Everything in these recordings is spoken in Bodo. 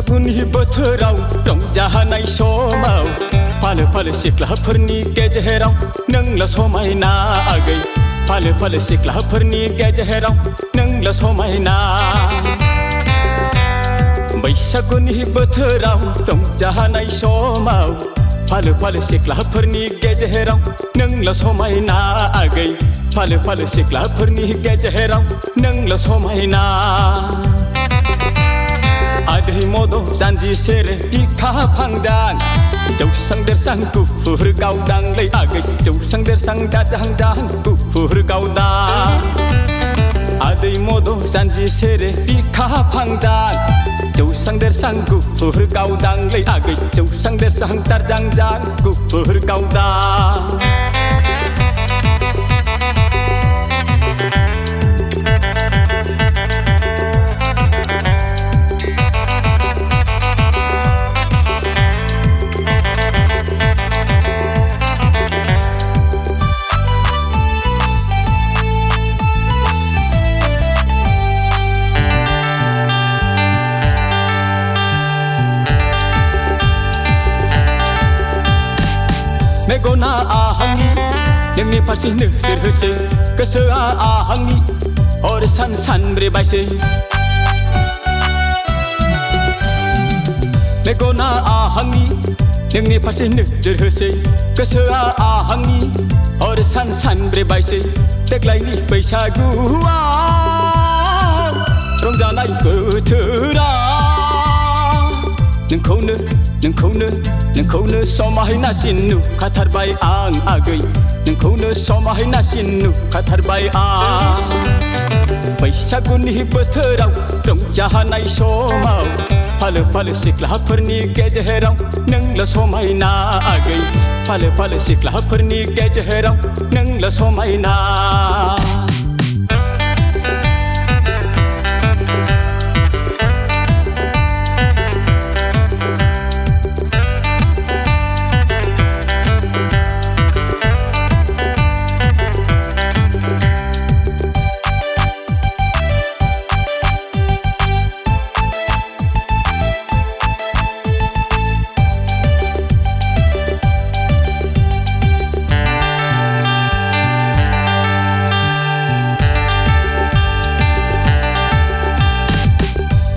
बैसागुनि बोथोराव रंजानाय समाव फालो फालो सिख्लाफोरनि गेजेराव नोंल' समायना आगै फालो फालो सिख्लाफोरनि गेजेराव नोंल' समायना बैसागुनि बोथोराव रंजानाय समाव फालो फालो सिख्लाफोरनि गेजेराव नोंल' समायना आगै फालो फालो सिख्लाफोरनि गेजेराव नोंल' समायना आदै मद' जानजि सेर बिखा फांदान जौसां देरसां गुफुर गावदांलै आगै जौसां देरसां दाजां गुफुर गावदां आदै मद' जानजि सेर बिखा फांदान जौसां देरसां गुफुर गावदांलै आगै जौसां देरसां दाजां गुफुर गावदां मेगना आहांनि नोंनि फारसे नोजोर होसै गोसोआ आहांनि हर सान सानब्रेबायसै मेगना आहांनि नोंनि फारसे नोजोर होसै गोसोआ आहांनि हर सान सानब्रेबायसै देग्लायनि बैसागुआव रंजानाय बोथोराव नोंखौनो समायनासिन नुखाथारबाय आं आगै नोंखौनो समायनासिन नुखाथारबाय आं बैसागुनि बोथोराव रंजानाय समाव फालो फालो सिख्लाफोरनि गेजेराव नोंल' समायना आगै फालो फालो सिख्लाफोरनि गेजेराव नोंल' समायना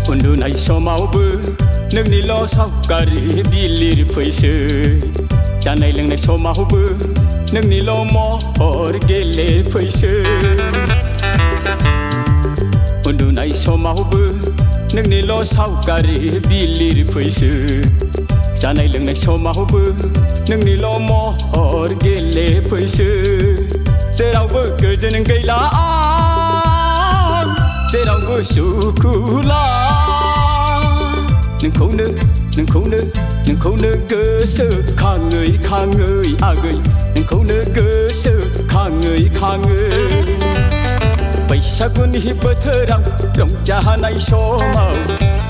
उन्दुनाय समावबो नोंनिल' सावगारि बिलिरफैसै जानाय लोंनाय समावबो नोंनिल' महर गेलेफैसै उन्दुनाय समावबो नोंनिल' सावगारि बिलिरफैसै जानाय लोंनाय समावबो नोंनिल' महर गेलेफैसै जेरावबो गोजोन गैला जेरावबो सुखुला नोंखौनो गोसोखाङै खाङै आगै नोंखौनो गोसोखाङै खाङै बैसागुनि बोथोराव रंजानाय समाव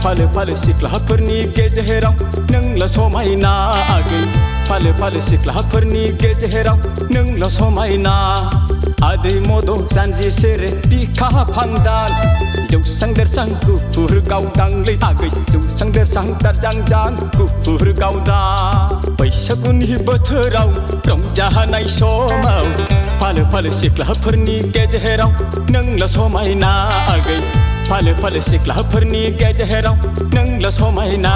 फालो फालो सिख्लाफोरनि गेजेराव नोंल' समायना आगै फालो फालो सिख्लाफोरनि गेजेराव नोंल' समायना आदै मद' जानजि सेर बिखा फांदान जौसां देरसां गुफुर गावदांलै आगै जौसां देरसां दाजां गुफुर गावदां बैसागुनि बोथोराव रंजानाय समाव फालो फालो सिख्लाफोरनि गेजेराव नोंल' समायना आगै फालो फालो सिख्लाफोरनि गेजेराव नोंल' समायना